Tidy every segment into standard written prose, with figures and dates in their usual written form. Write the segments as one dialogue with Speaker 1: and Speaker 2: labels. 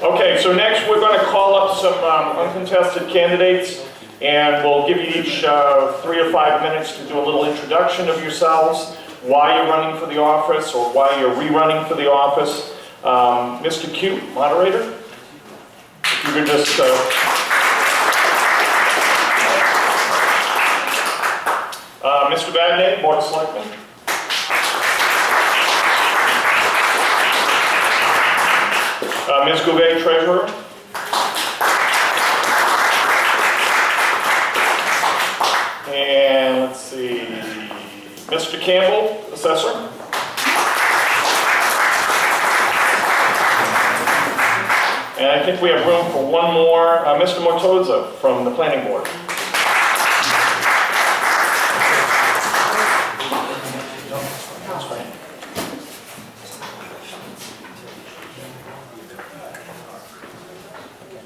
Speaker 1: Okay, so next we're going to call up some uncontested candidates, and we'll give you each 3 or 5 minutes to do a little introduction of yourselves, why you're running for the office or why you're rerunning for the office. Mr. Q, moderator, if you could just... Mr. Badney, Board of Selectmen. Ms. Gouvet, Treasurer. And let's see, Mr. Campbell, Assessor. And I think we have room for one more, Mr. Mortoza from the Planning Board.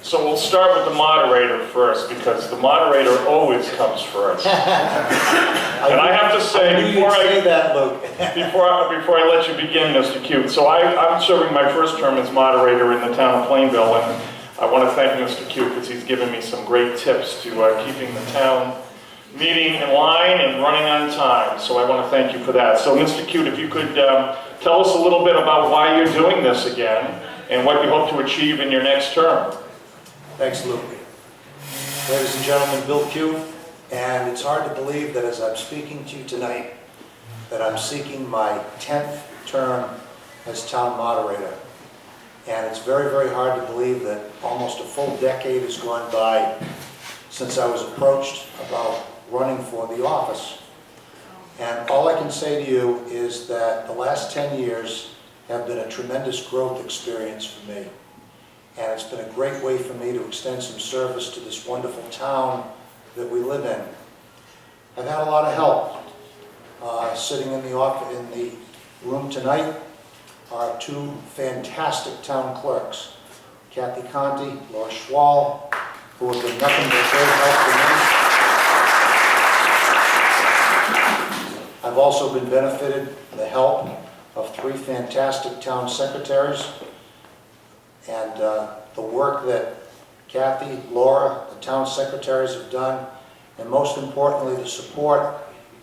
Speaker 1: So we'll start with the moderator first, because the moderator always comes first. And I have to say, before I let you begin, Mr. Q, so I'm serving my first term as moderator in the town of Plainville, and I want to thank Mr. Q because he's given me some great tips to keeping the town meeting in line and running on time. So I want to thank you for that. So Mr. Q, if you could tell us a little bit about why you're doing this again and what you hope to achieve in your next term.
Speaker 2: Thanks, Luke. Ladies and gentlemen, Bill Q, and it's hard to believe that as I'm speaking to you tonight, that I'm seeking my 10th term as town moderator. And it's very, very hard to believe that almost a full decade has gone by since I was approached about running for the office. And all I can say to you is that the last 10 years have been a tremendous growth experience for me. And it's been a great way for me to extend some service to this wonderful town that we live in. I've had a lot of help. Sitting in the room tonight are 2 fantastic town clerks, Kathy Conti, Laura Schwall, who have been nothing but great help for me. I've also been benefited from the help of 3 fantastic town secretaries. And the work that Kathy, Laura, the town secretaries have done, and most importantly, the support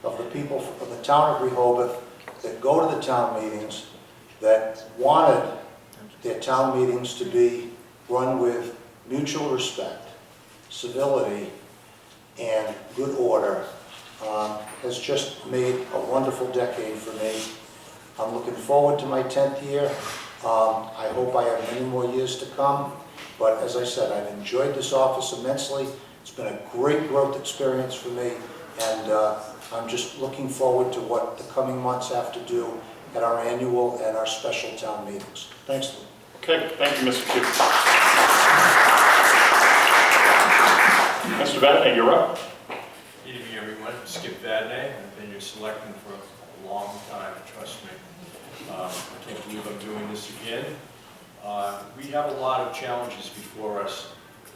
Speaker 2: of the people of the town of Rehoboth that go to the town meetings, that wanted their town meetings to be run with mutual respect, civility, and good order, has just made a wonderful decade for me. I'm looking forward to my 10th year. I hope I have many more years to come, but as I said, I've enjoyed this office immensely. It's been a great growth experience for me, and I'm just looking forward to what the coming months have to do at our annual and our special town meetings. Thanks, Lou.
Speaker 1: Okay, thank you, Mr. Q. Mr. Vadney, you're up.
Speaker 3: Good evening, everyone. Skip Vadney. I've been your selectman for a long time, trust me. I can't believe I'm doing this again. We have a lot of challenges before us.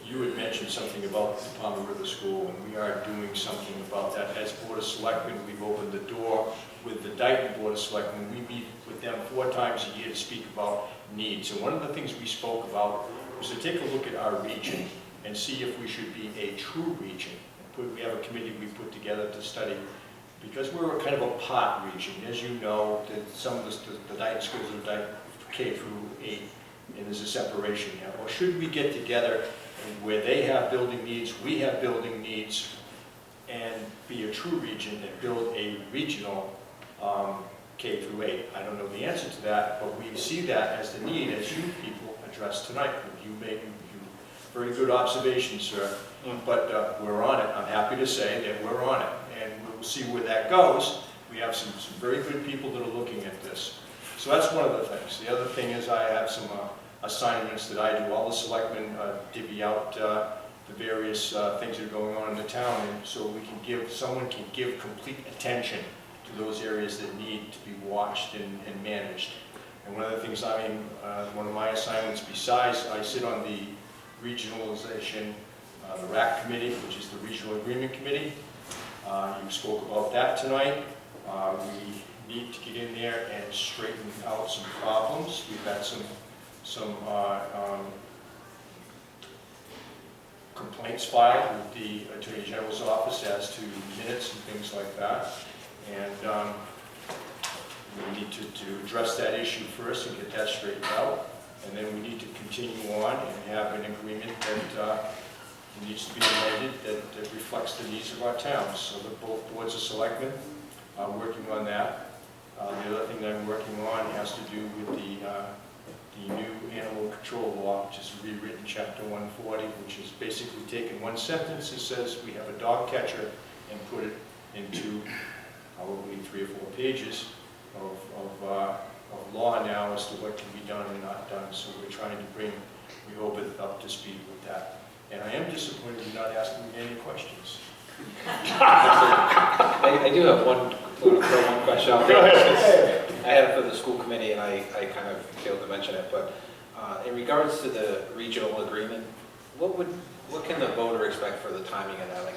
Speaker 3: You had mentioned something about the Palmer River School, and we are doing something about that. As Board of Selectmen, we've opened the door with the Dayton Board of Selectmen. We meet with them 4 times a year to speak about needs. And one of the things we spoke about was to take a look at our region and see if we should be a true region. We have a committee we put together to study, because we're a kind of a pot region. As you know, some of the Dayton schools are K through 8, and there's a separation here. Or should we get together and where they have building needs, we have building needs, and be a true region and build a regional K through 8? I don't know the answer to that, but we see that as the need, as you people addressed tonight. You made very good observations, sir. But we're on it. I'm happy to say that we're on it, and we'll see where that goes. We have some very good people that are looking at this. So that's one of the things. The other thing is I have some assignments that I do. All the selectmen divvy out the various things that are going on in the town, and so someone can give complete attention to those areas that need to be watched and managed. And one of the things, one of my assignments, besides I sit on the regionalization, the RAC committee, which is the Regional Agreement Committee. You spoke about that tonight. We need to get in there and straighten out some problems. We've had some complaints filed with the Attorney General's office as to minutes and things like that. And we need to address that issue first and get that straightened out. And then we need to continue on and have an agreement that needs to be amended that reflects the needs of our towns. So that both boards of selectmen are working on that. The other thing that I'm working on has to do with the new animal control law, which is rewritten chapter 140, which is basically taken one sentence that says we have a dog catcher and put it into probably 3 or 4 pages of law now as to what can be done and not done. So we're trying to bring Rehoboth up to speed with that. And I am disappointed you're not asking me any questions.
Speaker 4: I do have one question.
Speaker 1: Go ahead.
Speaker 4: I had it for the school committee, and I kind of failed to mention it, but in regards to the regional agreement, what can the voter expect for the timing of that? Like,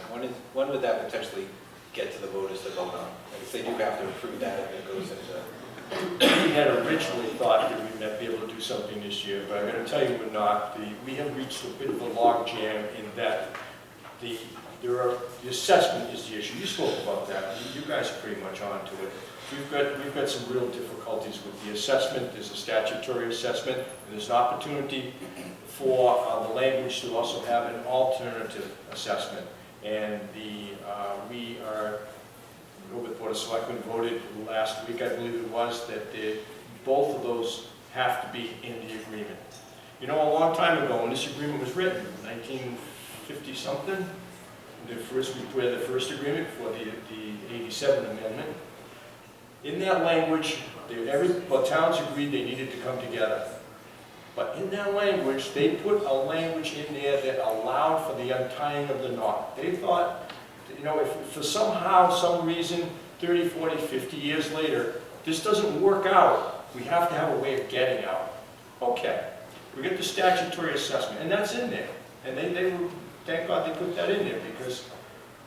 Speaker 4: when would that potentially get to the voters to vote on? Like, if they do have to approve that, if it goes into...
Speaker 3: We had originally thought that we might be able to do something this year, but I'm going to tell you we're not. We have reached a bit of a log jam in that the assessment is the issue. You spoke about that. You guys are pretty much on to it. We've got some real difficulties with the assessment. There's a statutory assessment, and there's an opportunity for the language to also have an alternative assessment. And the Board of Selectmen voted last week, I believe it was, that both of those have to be in the agreement. You know, a long time ago, when this agreement was written, 1950-something, we put in the first agreement for the 87 amendment. In that language, towns agreed they needed to come together. But in that language, they put a language in there that allowed for the untying of the knot. They thought, you know, if for somehow, some reason, 30, 40, 50 years later, this doesn't work out, we have to have a way of getting out. Okay, we get the statutory assessment, and that's in there. And they were, thank God they put that in there, because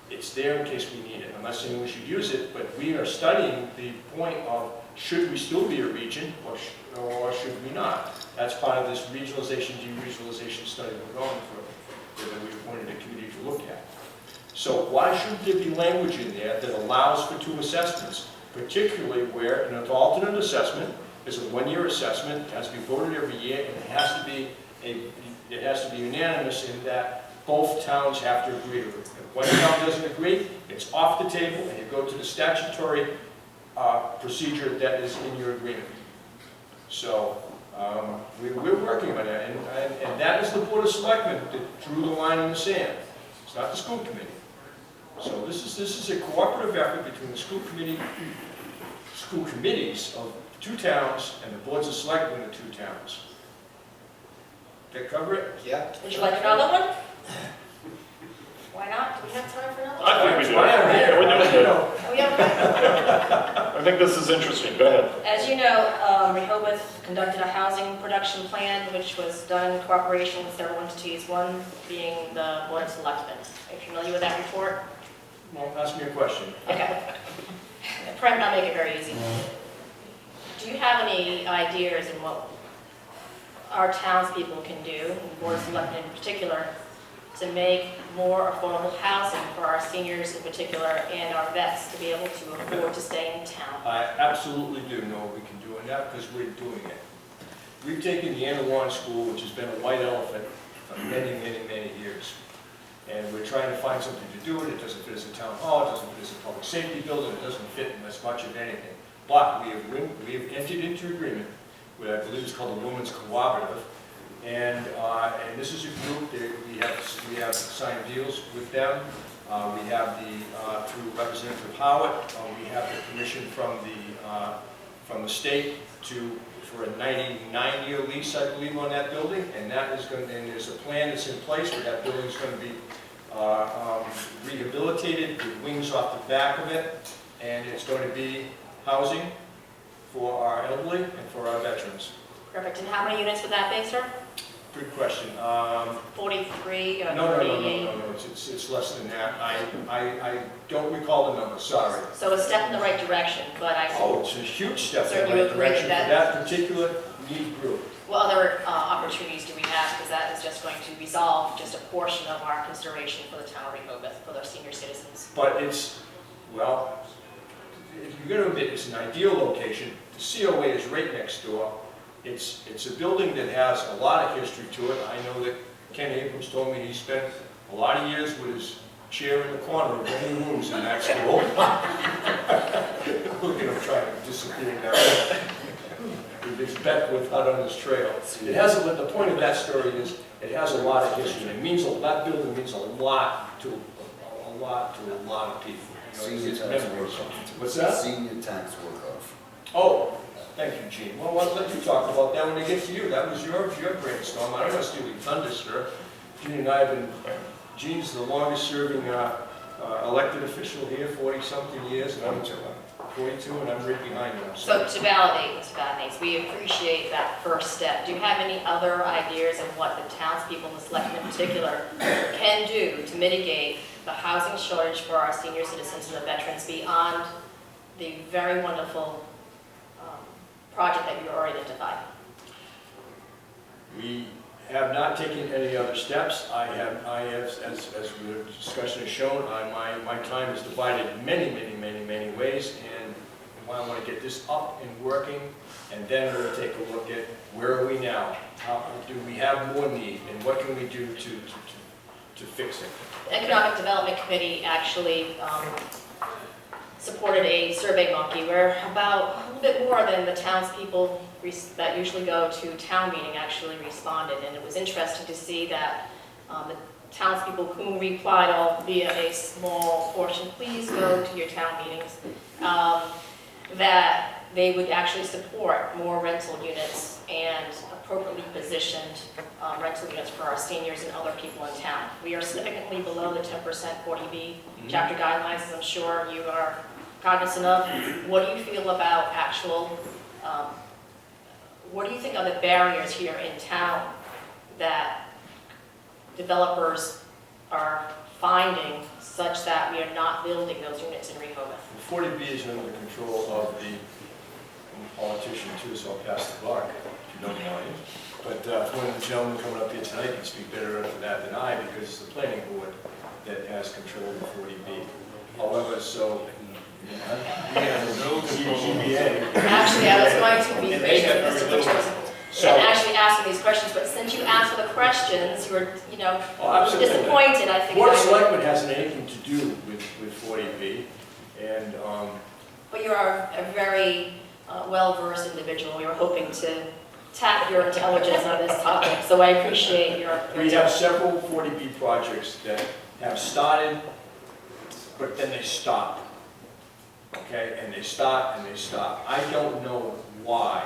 Speaker 3: it's there in case we need it. I'm not saying we should use it, but we are studying the point of, should we still be a region, or should we not? That's part of this regionalization, deregionalization study we're going through, that we appointed a committee to look at. So why shouldn't there be language in there that allows for 2 assessments, particularly where an alternate assessment is a 1-year assessment, it has to be voted every year, and it has to be unanimous in that both towns have to agree to it. If one town doesn't agree, it's off the table, and you go to the statutory procedure that is in your agreement. So we're working on that, and that is the Board of Selectmen that drew the line in the sand. It's not the school committee. So this is a cooperative effort between the school committees of 2 towns and the boards of selectmen of 2 towns. Did that cover it?
Speaker 4: Yeah.
Speaker 5: Would you like another one? Why not? Do we have time for another one?
Speaker 1: I think we do.
Speaker 3: Why I'm here.
Speaker 1: We're doing good.
Speaker 5: Are we okay?
Speaker 1: I think this is interesting. Go ahead.
Speaker 5: As you know, Rehoboth conducted a housing production plan, which was done in cooperation with several entities, one being the Board of Selectmen. Are you familiar with that report?
Speaker 3: Well, ask me a question.
Speaker 5: Okay. I'll make it very easy. Do you have any ideas in what our townspeople can do, and Board of Selectmen in particular, to make more affordable housing for our seniors in particular and our vets to be able to afford to stay in town?
Speaker 3: I absolutely do know what we can do in that because we're doing it. We've taken the Anawan School, which has been a white elephant for many, many, many years. And we're trying to find something to do with it. It doesn't fit as a town hall, it doesn't fit as a public safety building, it doesn't fit in as much of anything. But we have entered into agreement with, I believe it's called the Women's Cooperative. And this is a group that we have signed deals with them. We have through Representative Howard, we have the permission from the state for a 99-year lease, I believe, on that building. And that is going, and there's a plan that's in place where that building is going to be rehabilitated with wings off the back of it, and it's going to be housing for our elderly and for our veterans.
Speaker 5: Perfect. And how many units would that be, sir?
Speaker 3: Good question.
Speaker 5: 43 or
Speaker 3: No,
Speaker 5: 38?
Speaker 3: it's less than that. I don't recall the number, sorry.
Speaker 5: So a step in the right direction, but I...
Speaker 3: Oh, it's a huge step in the
Speaker 5: Certainly
Speaker 3: right
Speaker 5: agree with
Speaker 3: direction for
Speaker 5: that.
Speaker 3: that particular need grew.
Speaker 5: What other opportunities do we have? Because that is just going to resolve just a portion of our consideration for the town of Rehoboth, for their senior citizens.
Speaker 3: But it's, well, if you're going to admit it's an ideal location, the COA is right next door. It's a building that has a lot of history to it. I know that Ken Abrams told me he spent a lot of years with his chair in the corner of any rooms in that school. Look at him trying to disappear down there. With his Beckwith out on his trail. It has, but the point of that story is, it has a lot of history. It means, that building means a lot to a lot of people. You know, it's memories. What's that?
Speaker 6: Senior tax work-off.
Speaker 3: Oh, thank you, Gene. Well, I'll let you talk about that when they get to you. That was your brainstorm. I don't want to steal your thunder, sir. Gene and I have been, Gene's the longest serving elected official here, 40-something years. And I'm 42, and I'm right behind him.
Speaker 5: So to validate, Mr. Badnace, we appreciate that first step. Do you have any other ideas of what the townspeople, and the selectmen in particular, can do to mitigate the housing shortage for our senior citizens and the veterans beyond the very wonderful project that you already identified?
Speaker 3: We have not taken any other steps. I have, as the discussion has shown, my time is divided in many ways, and I want to get this up and working, and then we'll take a look at where are we now? How, do we have more need, and what can we do to fix it?
Speaker 5: The Economic Development Committee actually supported a survey monkey where about a little bit more than the townspeople that usually go to town meeting actually responded, and it was interesting to see that the townspeople who replied, albeit a small portion, please go to your town meetings, that they would actually support more rental units and appropriately positioned rental units for our seniors and other people in town. We are significantly below the 10% 40B chapter guidelines, as I'm sure you are cognizant of. What do you feel about actual, what do you think are the barriers here in town that developers are finding such that we are not building those units in Rehoboth?
Speaker 3: The 40B is under the control of the politician too, so I'll pass the bar, if you don't mind. But one of the gentlemen coming up here tonight can speak better to that than I, because it's the planning board that has control of the 40B. However, so we have no ZBA.
Speaker 5: Actually, I was going to be
Speaker 3: And they
Speaker 5: gracious,
Speaker 3: have
Speaker 5: Mr.
Speaker 3: very little.
Speaker 5: Peters,
Speaker 3: So,
Speaker 5: and actually asking these questions, but since you asked for the questions, you were,
Speaker 3: oh, absolutely.
Speaker 5: disappointed, I think.
Speaker 3: Board of Selectmen hasn't anything to do with 40B, and
Speaker 5: But you are a very well-versed individual. We were hoping to tap your intelligence on this topic, so I appreciate your
Speaker 3: we have several 40B projects that have started, but then they stop. Okay, and they stop and they stop. I don't know why.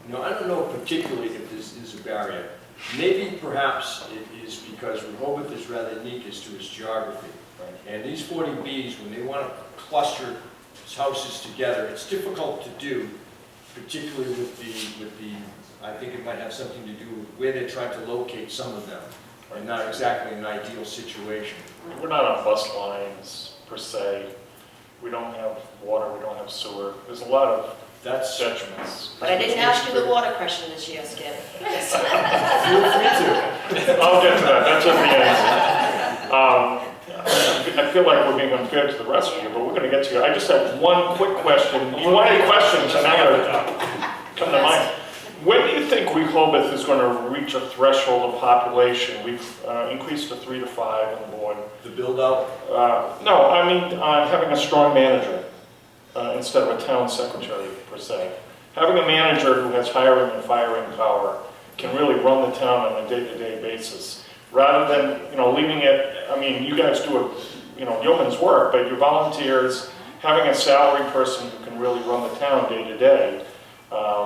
Speaker 3: I don't know particularly if this is a barrier. Maybe perhaps it is because Rehoboth is rather unique as to its geography. And these 40Bs, when they want to cluster houses together, it's difficult to do, particularly with the, I think it might have something to do with where they're trying to locate some of them, and not exactly an ideal situation.
Speaker 1: We're not on bus lines, per se. We don't have water, we don't have sewer. There's a lot of
Speaker 3: That's,
Speaker 1: detriments.
Speaker 5: But I didn't ask you the water question this year, Skip.
Speaker 3: feel free to.
Speaker 1: I'll get to that, that's at the end. I feel like we're being unfair to the rest of you, but we're gonna get to you. I just have one quick question. You want any questions, and I gotta come to mind. When do you think Rehoboth is gonna reach a threshold of population? We've increased to 3 to 5 on the board.
Speaker 3: The build out,
Speaker 1: No, I mean, having a strong manager instead of a town secretary, per se. Having a manager who has hiring and firing power can really run the town on a day-to-day basis, rather than, leaving it, I mean, you guys do a, yeoman's work, but your volunteers, having a salary person who can really run the town day-to-day,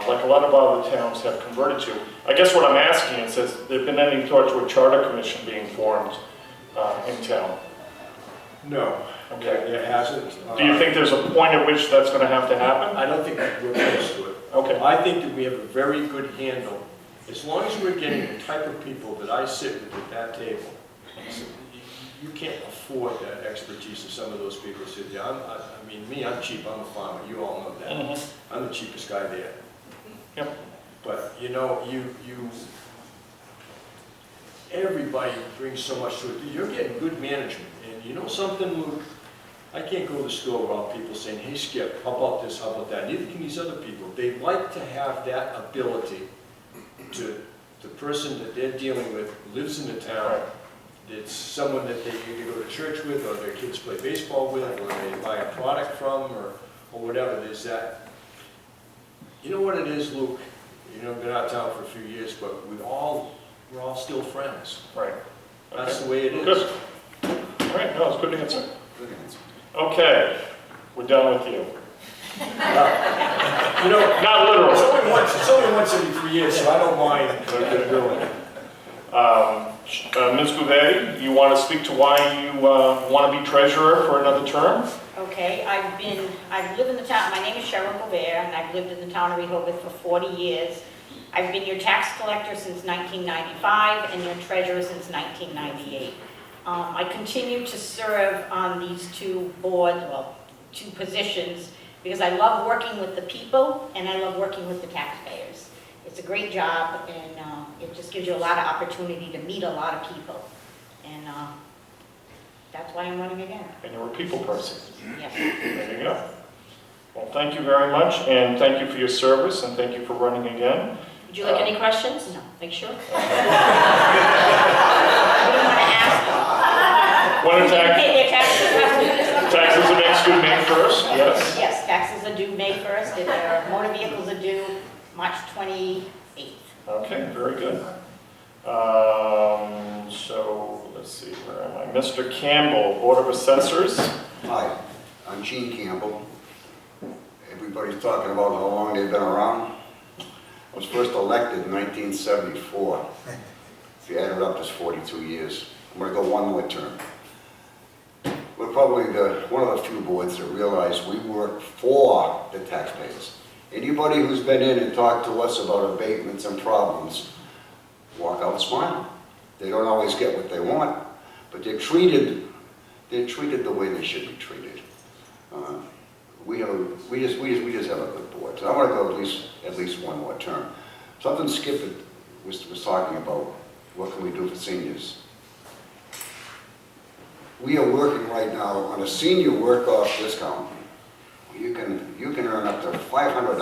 Speaker 1: like a lot of other towns have converted to. I guess what I'm asking is, has there been any thought to a charter commission being formed in town?
Speaker 3: no.
Speaker 1: Okay.
Speaker 3: There hasn't.
Speaker 1: Do you think there's a point at which that's going to have to happen?
Speaker 3: I don't think we're close to it.
Speaker 1: Okay.
Speaker 3: I think that we have a very good handle. As long as we're getting the type of people that I sit with at that table, you can't afford that expertise of some of those people who sit there. I'm cheap, I'm a farmer, you all know that. I'm the cheapest guy there.
Speaker 1: Yep.
Speaker 3: But you know, everybody brings so much to it. You're getting good management, and you know something, Luke? I can't go to the store without people saying, hey Skip, how about this, how about that? Neither can these other people. They like to have that ability to, the person that they're dealing with lives in the town. It's someone that they either go to church with, or their kids play baseball with, or they buy a product from, or whatever it is that. You know what it is, Luke? You know, been out of town for a few years, but we're all still friends.
Speaker 1: Right.
Speaker 3: That's
Speaker 1: Okay.
Speaker 3: the way it is.
Speaker 1: Good. All right, no, it's a good answer. Okay, we're done with you.
Speaker 3: You know,
Speaker 1: Not literally.
Speaker 3: it's only once every 3 years, so I don't mind doing it.
Speaker 1: Ms. Gouvet, you want to speak to why you want to be treasurer for another term?
Speaker 6: Okay, I've lived in the town, my name is Cheryl Gobert, and I've lived in the town of Rehoboth for 40 years. I've been your tax collector since 1995 and your treasurer since 1998. I continue to serve on these two boards, well, two positions, because I love working with the people and I love working with the taxpayers. It's a great job, and it just gives you a lot of opportunity to meet a lot of people. And that's why I'm running again.
Speaker 1: And you're a people person.
Speaker 6: Yes.
Speaker 1: There you go. Well, thank you very much, and thank you for your service, and thank you for running again.
Speaker 5: Would you like any questions?
Speaker 6: No, make sure.
Speaker 5: You don't want to ask
Speaker 1: When
Speaker 5: them.
Speaker 1: tax,
Speaker 5: Pay their taxes.
Speaker 1: taxes are next due May 1st, yes?
Speaker 6: Yes, taxes are due May 1st, and their motor vehicles are due March 28th.
Speaker 1: Okay, very good. So, let's see, where am I? Mr. Campbell, Board of Assessors.
Speaker 7: Hi, I'm Gene Campbell. Everybody's talking about how long they've been around. I was first elected in 1974. If you add it up, it's 42 years. I'm going to go one more term. We're probably one of the few boards that realize we work for the taxpayers. Anybody who's been in and talked to us about abatements and problems, walk out smiling. They don't always get what they want, but they're treated the way they should be treated. We just have a good board. So I want to go at least one more term. Something Skip was talking about. What can we do for seniors? We are working right now on a senior work-off discount. You can earn up to $500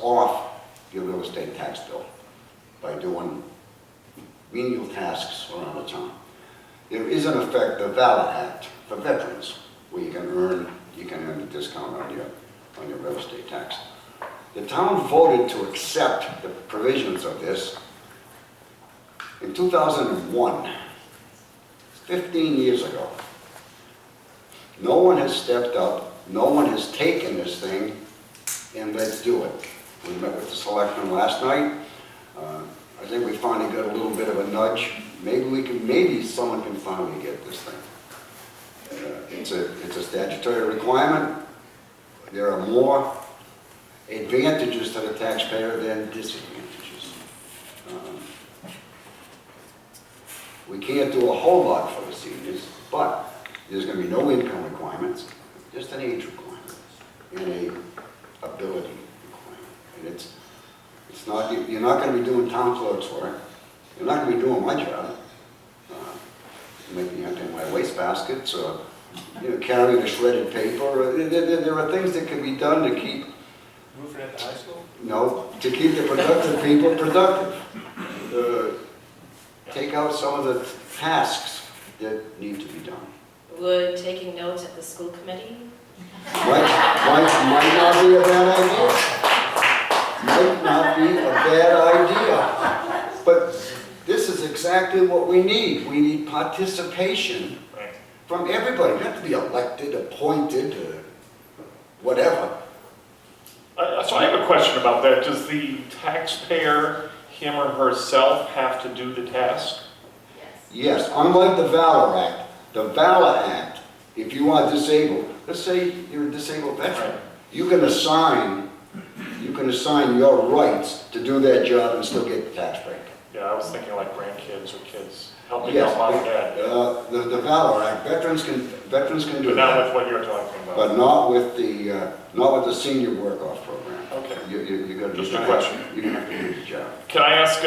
Speaker 7: off your real estate tax bill by doing menial tasks around the town. There is in effect the VALA Act for veterans, where you can earn a discount on your real estate tax. The town voted to accept the provisions of this in 2001, 15 years ago. No one has stepped up, no one has taken this thing, and let's do it. We met with the selectmen last night. I think we finally got a little bit of a nudge. Maybe someone can finally get this thing. It's a statutory requirement. There are more advantages to the taxpayer than disadvantages. We can't do a whole lot for the seniors, but there's going to be no income requirements, just an age requirement and a ability requirement. And it's not, you're not going to be doing town clerk's work. You're not going to be doing my job. Making empty my wastebaskets or carrying the shredded paper. There are things that can be done to keep.
Speaker 3: Roofing at the high school?
Speaker 7: No, to keep the productive people productive. Take out some of the tasks that need to be done.
Speaker 5: Would taking notes at the school committee?
Speaker 7: Might not be a bad idea. Might not be a bad idea. But this is exactly what we need. We need participation from everybody. You don't have to be elected, appointed, whatever.
Speaker 1: So I have a question about that. Does the taxpayer, him or herself, have to do the task?
Speaker 7: Yes, unlike the VALA Act, if you are disabled, let's say you're a disabled veteran,
Speaker 1: Right.
Speaker 7: you can assign your rights to do that job and still get the tax break.
Speaker 1: Yeah, I was thinking like grandkids or kids, helping
Speaker 7: Yes,
Speaker 1: out mom and dad.
Speaker 7: the Valor Act, veterans can do
Speaker 1: But not
Speaker 7: that,
Speaker 1: with what you're talking about.
Speaker 7: but not with the senior work-off program.
Speaker 1: Okay.
Speaker 7: You gotta.
Speaker 1: Just a question.
Speaker 7: You're gonna have to do the job.
Speaker 1: Can I ask,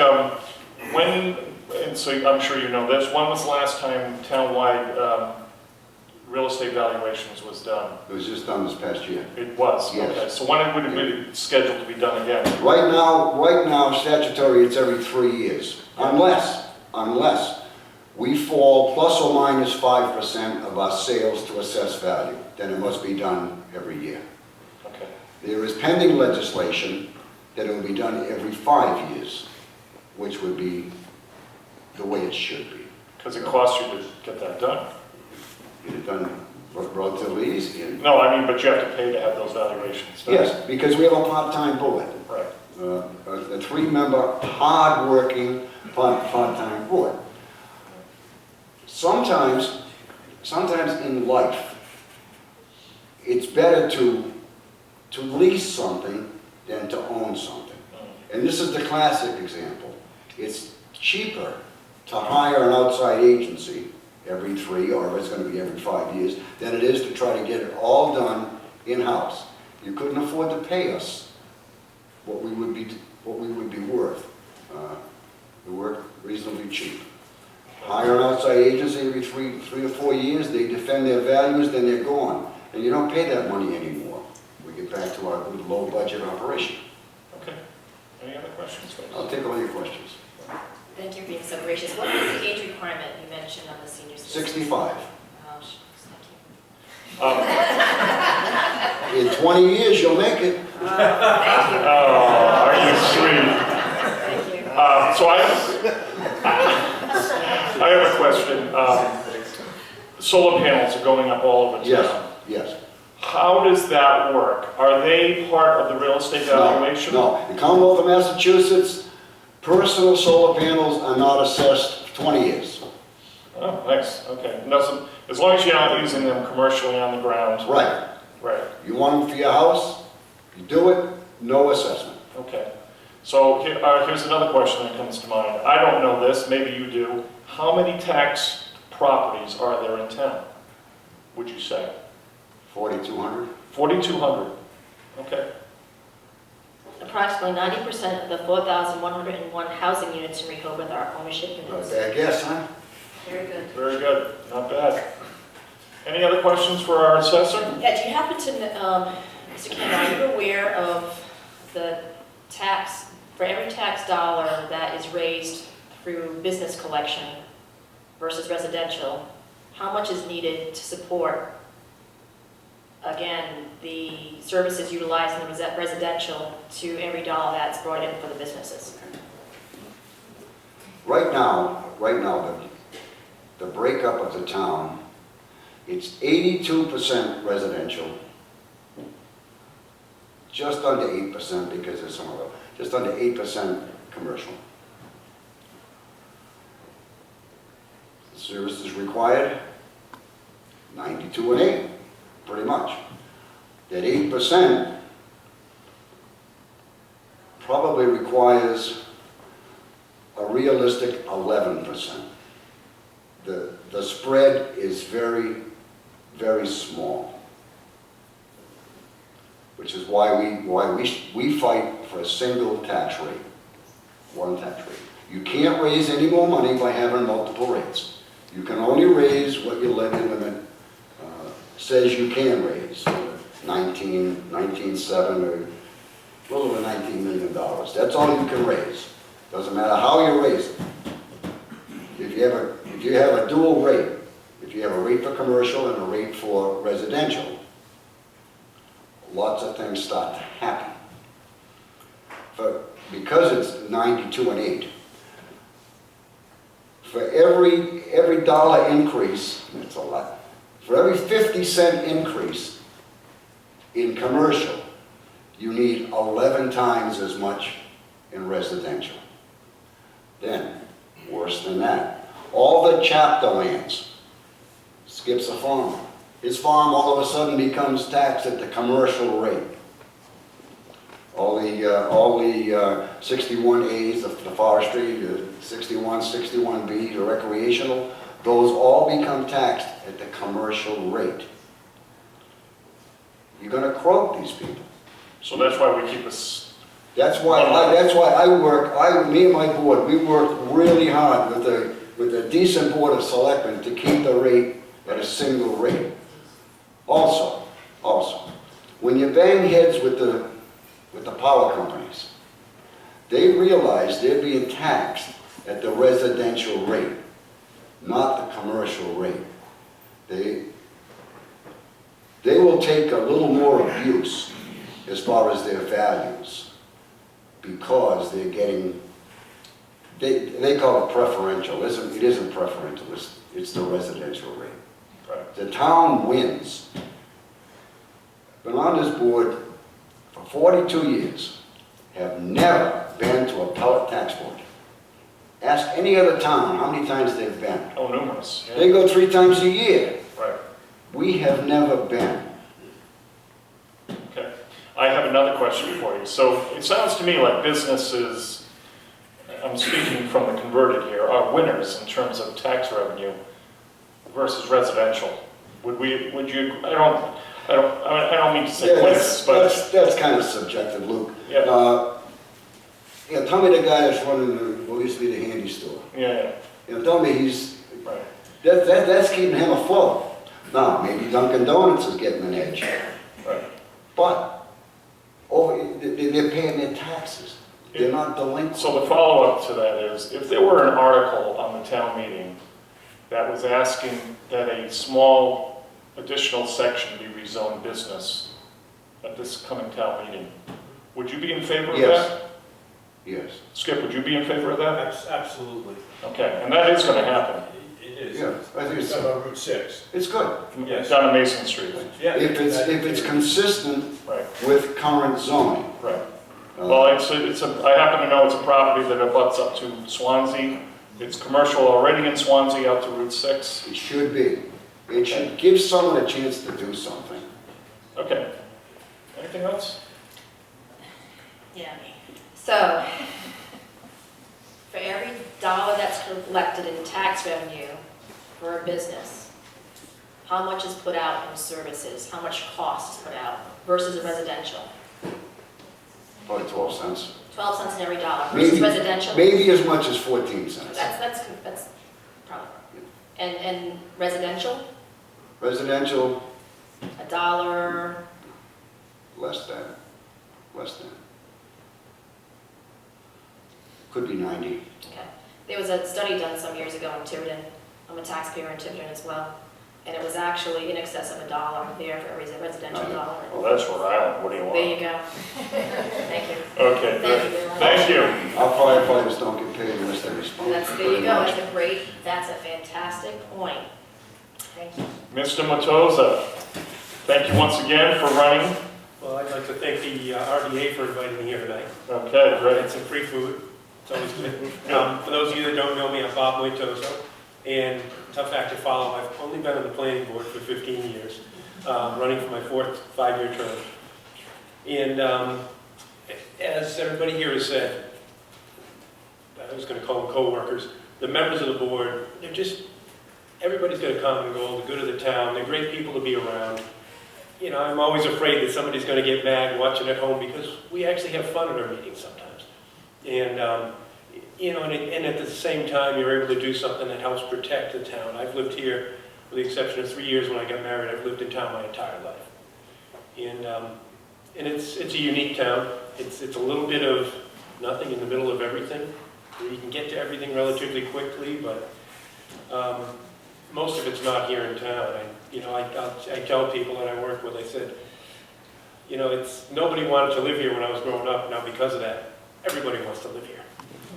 Speaker 1: when, and so I'm sure you know this, when was the last time townwide real estate valuations was done?
Speaker 7: It was just done this past year.
Speaker 1: It was?
Speaker 7: Yes.
Speaker 1: Okay, so when would it be scheduled to be done again?
Speaker 7: Right now, statutory, it's every 3 years, unless we fall plus or minus 5% of our sales to assessed value, then it must be done every year.
Speaker 1: Okay.
Speaker 7: There is pending legislation that it will be done every 5 years, which would be the way it should be.
Speaker 1: Because it costs you to get that done.
Speaker 7: Get it done relatively easy. And
Speaker 1: No, I mean, but you have to pay to have those valuations done.
Speaker 7: yes, because we have a part-time board.
Speaker 1: Right.
Speaker 7: A 3-member, hard-working, part-time board. Sometimes in life, it's better to lease something than to own something. And this is the classic example. It's cheaper to hire an outside agency every 3, or if it's going to be every 5 years, than it is to try to get it all done in-house. You couldn't afford to pay us what we would be worth. We work reasonably cheap. Hire an outside agency every 3 to 4 years, they defend their values, then they're gone. And you don't pay that money anymore. We get back to our good low-budget operation.
Speaker 1: Okay. Any other questions, folks?
Speaker 7: I'll take all your questions.
Speaker 5: Thank you for being so gracious. What is the age requirement you mentioned on the senior citizen?
Speaker 7: 65.
Speaker 5: Oh, thank you.
Speaker 1: Um,
Speaker 7: In 20 years, you'll make it.
Speaker 5: Thank you.
Speaker 1: Oh, are you sweet?
Speaker 5: Thank you.
Speaker 1: So I have a question. Solar panels are going up all over town.
Speaker 7: Yes.
Speaker 1: How does that work? Are they part of the real estate valuation?
Speaker 7: No. The Commonwealth of Massachusetts, personal solar panels are not assessed for 20 years.
Speaker 1: Oh, nice, okay. No, so as long as you're not using them commercially on the ground.
Speaker 7: Right.
Speaker 1: Right,
Speaker 7: You want them for your house, you do it, no assessment.
Speaker 1: okay. So here's another question that comes to mind. I don't know this, maybe you do. How many tax properties are there in town, would you say?
Speaker 7: 4,200?
Speaker 1: 4,200, okay.
Speaker 5: Approximately 90% of the 4,101 housing units in Rehoboth are ownership
Speaker 7: Not a
Speaker 5: units.
Speaker 7: bad guess, huh?
Speaker 5: Very good.
Speaker 1: Very good, not bad. Any other questions for our assessor?
Speaker 5: Yeah, do you happen to, Mr. Ken, are you aware of the tax, for every tax dollar that is raised through business collection versus residential, how much is needed to support, again, the services utilized in the residential to every dollar that's brought in for the businesses?
Speaker 7: Right now, the breakup of the town, it's 82% residential, just under 8% because there's some other, just under 8% commercial. The services required, 92 and 8, pretty much. That 8% probably requires a realistic 11%. The spread is very, very small, which is why we fight for a single tax rate, one tax rate. You can't raise any more money by having multiple rates. You can only raise what your levy limit says you can raise, 19.7 or a little over $19 million. That's all you can raise. Doesn't matter how you raise it. If you have a dual rate, if you have a rate for commercial and a rate for residential, lots of things start to happen. But because it's 92 and 8, for every dollar increase, that's a lot, for every 50-cent increase in commercial, you need 11 times as much in residential. Then, worse than that, all the chapter lands, skips a farmer. His farm all of a sudden becomes taxed at the commercial rate. all the 61As, the forestry, the 61, 61B, the recreational, those all become taxed at the commercial rate. You're gonna croak these people.
Speaker 1: So that's why we keep us,
Speaker 7: That's why me and my board, we work really hard with a decent board of selectmen to keep the rate at a single rate. Also, when you bang heads with the power companies, they realize they're being taxed at the residential rate, not the commercial rate. They will take a little more abuse as far as their values, because they're getting, they call it preferential. It isn't preferential, it's the residential rate.
Speaker 1: right,
Speaker 7: The town wins. Been on this board for 42 years, have never been to a pellet tax board. Ask any other town how many times they've been.
Speaker 1: oh, numerous, yeah,
Speaker 7: They go 3 times a year.
Speaker 1: right,
Speaker 7: We have never been.
Speaker 1: okay. I have another question for you. So it sounds to me like businesses, I'm speaking from the converted here, are winners in terms of tax revenue versus residential. Would you, I don't mean to say
Speaker 7: Yeah,
Speaker 1: winners, but,
Speaker 7: that's kind of subjective, Luke.
Speaker 1: yeah,
Speaker 7: Tell me the guy that's running what used to be the handy store.
Speaker 1: yeah,
Speaker 7: Tell me he's,
Speaker 1: right,
Speaker 7: that's keeping him afloat. Now, maybe Dunkin' Donuts is getting an edge,
Speaker 1: right.
Speaker 7: but they're paying their taxes. They're not delinquent.
Speaker 1: So the follow-up to that is, if there were an article on the town meeting that was asking that a small additional section be rezoned business at this coming town meeting, would you be in favor of
Speaker 7: Yes.
Speaker 1: that?
Speaker 7: Yes.
Speaker 1: Skip, would you be in favor of that?
Speaker 3: Absolutely.
Speaker 1: Okay, and that is gonna happen,
Speaker 3: It is.
Speaker 7: Yeah, I think
Speaker 3: It's about Route 6.
Speaker 7: it's good.
Speaker 3: Yes.
Speaker 1: down on Mason Street.
Speaker 3: Yeah.
Speaker 7: If it's consistent
Speaker 1: Right,
Speaker 7: with current zoning.
Speaker 1: right. Well, I happen to know it's a property that abuts up to Swansea. It's commercial already in Swansea out to Route 6.
Speaker 7: It should be. It should give someone a chance to do something.
Speaker 1: Okay. Anything else?
Speaker 5: Yeah. So, for every dollar that's collected in tax revenue for a business, how much is put out in services? How much cost is put out versus a residential?
Speaker 7: Probably 12 cents.
Speaker 5: 12 cents in every dollar versus residential?
Speaker 7: Maybe as much as 14 cents.
Speaker 5: That's probably. And residential,
Speaker 7: Residential,
Speaker 5: $1.
Speaker 7: less than. Could be 90.
Speaker 5: Okay. There was a study done some years ago in Tiverton. I'm a taxpayer in Tiverton as well. And it was actually in excess of $1 there for every residential dollar.
Speaker 1: Well, that's Rhode Island. What do you want?
Speaker 5: There you go. Thank you.
Speaker 1: Okay,
Speaker 5: Thank
Speaker 1: good.
Speaker 5: you very much.
Speaker 1: Thank you.
Speaker 7: Our firefighters don't get paid unless they respond.
Speaker 5: There you go. That's a fantastic point. Thank you.
Speaker 1: Mr. Matoza, thank you once again for running.
Speaker 8: Well, I'd like to thank the RBA for inviting me here tonight.
Speaker 1: Okay,
Speaker 8: And
Speaker 1: great.
Speaker 8: some free food. It's always good. For those of you that don't know me, I'm Bob Moitoso. And tough act to follow, I've only been on the planning board for 15 years, running for my 4th 5-year term. And as everybody here has said, I was going to call them co-workers, the members of the board, they're just, everybody's got a common goal, the good of the town. They're great people to be around. You know, I'm always afraid that somebody's going to get mad watching at home because we actually have fun at our meetings sometimes. And, you know, and at the same time, you're able to do something that helps protect the town. I've lived here, with the exception of 3 years when I got married, I've lived in town my entire life. And it's a unique town. It's a little bit of nothing in the middle of everything. You can get to everything relatively quickly, but most of it's not here in town. I tell people that I work with, I said, you know, nobody wanted to live here when I was growing up. Now because of that, everybody wants to live here.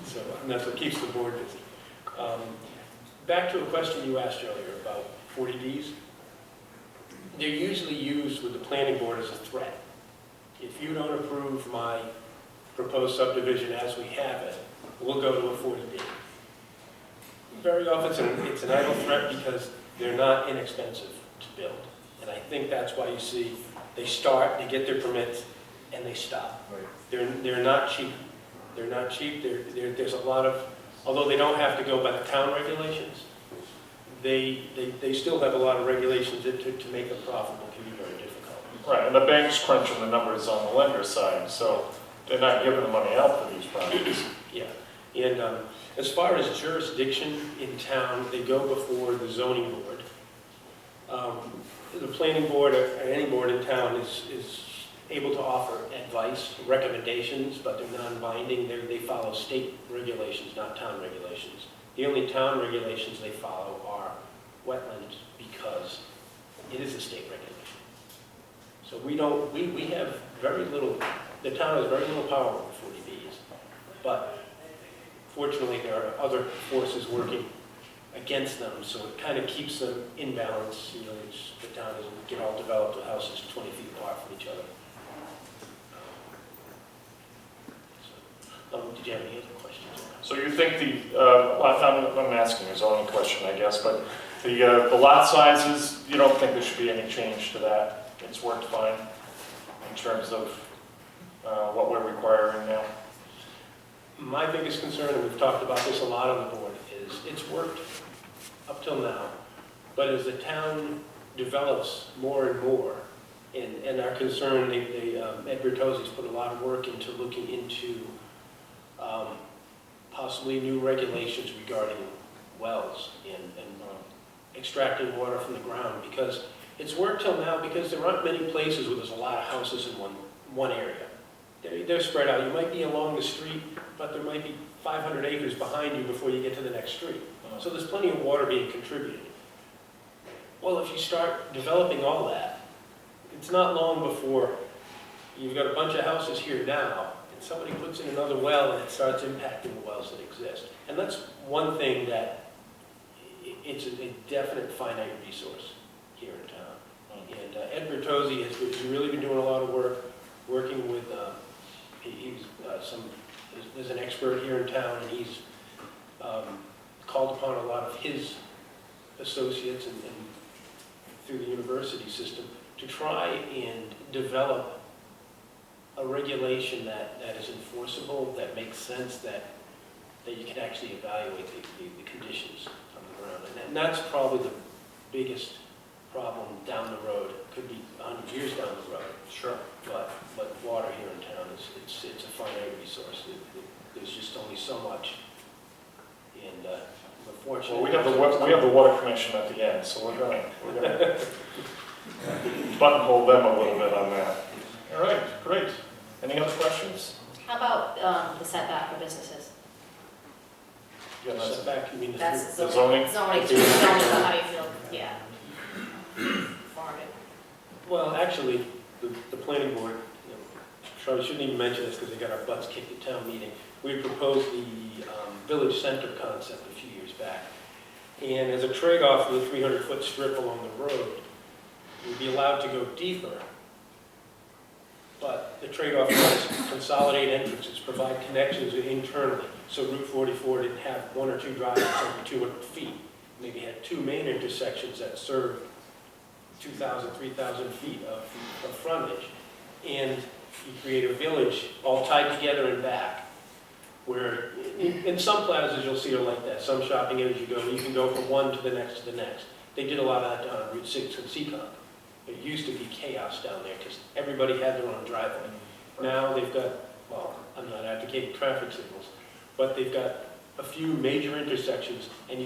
Speaker 8: So, and that's what keeps the board busy. Back to a question you asked earlier about 40Ds. They're usually used with the planning board as a threat. If you don't approve my proposed subdivision as we have it, we'll go to a 40D. Very often it's an idle threat because they're not inexpensive to build. And I think that's why you see they start, they get their permits,
Speaker 3: and they stop.
Speaker 1: Right.
Speaker 3: They're not cheap. They're not cheap. There's a lot of, although they don't have to go by the town regulations, they still have a lot of regulations that to make them profitable can be very difficult.
Speaker 1: Right, and the bank's crunching the numbers on the lender side, so they're not giving the money out for these projects.
Speaker 3: Yeah, and as far as jurisdiction in town, they go before the zoning board. The planning board, or any board in town is able to offer advice, recommendations, but they're non-binding. They follow state regulations, not town regulations. The only town regulations they follow are wetlands because it is a state regulation. So we have very little, the town has very little power over 40Bs, but fortunately there are other forces working against them, so it kind of keeps them in balance. You know, the town doesn't get all developed with houses 20 feet apart from each other. Did you have any other questions?
Speaker 1: So you think I'm asking a zoning question, I guess, but the lot sizes, you don't think there should be any change to that? It's worked fine in terms of what we're requiring now?
Speaker 3: My biggest concern, and we've talked about this a lot on the board, is it's worked up till now, but as the town develops more and more, and our concern, Ed Bertozzi's put a lot of work into looking into possibly new regulations regarding wells and extracting water from the ground, because it's worked till now because there aren't many places where there's a lot of houses in one area. They're spread out. You might be along the street, but there might be 500 acres behind you before you get to the next street. So there's plenty of water being contributed. Well, if you start developing all that, it's not long before you've got a bunch of houses here now, and somebody puts in another well and it starts impacting the wells that exist. And that's one thing that it's a definite finite resource here in town. And Ed Bertozzi has really been doing a lot of work, working with, there's an expert here in town, and he's called upon a lot of his associates and through the university system to try and develop a regulation that is enforceable, that makes sense, that you can actually evaluate the conditions on the ground. And that's probably the biggest problem down the road. Could be 100 years down the road.
Speaker 1: Sure.
Speaker 3: But water here in town it's a finite resource. There's just only so much. And unfortunately,
Speaker 1: Well, we have the water commission at the end, so we're going to buttonhole them a little bit on that. All right, great. Any other questions?
Speaker 5: How about the setback for businesses?
Speaker 1: Yeah, that's
Speaker 3: setback, you mean
Speaker 5: That's
Speaker 1: the zoning.
Speaker 5: Zoning, how do you feel? Yeah. Forwarded.
Speaker 3: Well, actually, the planning board, probably shouldn't even mention this because they got our butts kicked at town meeting. We proposed the village center concept a few years back. And as a trade-off for the 300-foot strip along the road, we'd be allowed to go deeper. But the trade-off was consolidate entrances, provide connections internally. So Route 44 didn't have one or two driveways over 200 feet. Maybe had two main intersections that served 2,000, 3,000 feet of frontage. And you create a village all tied together and back, where in some plazas you'll see it like that. Some shopping areas you can go from one to the next to the next. They did a lot of that down on Route 6 and Seacon. It used to be chaos down there because everybody had their own driveway. Now they've got, well, I'm not advocating traffic signals, but they've got a few major intersections, and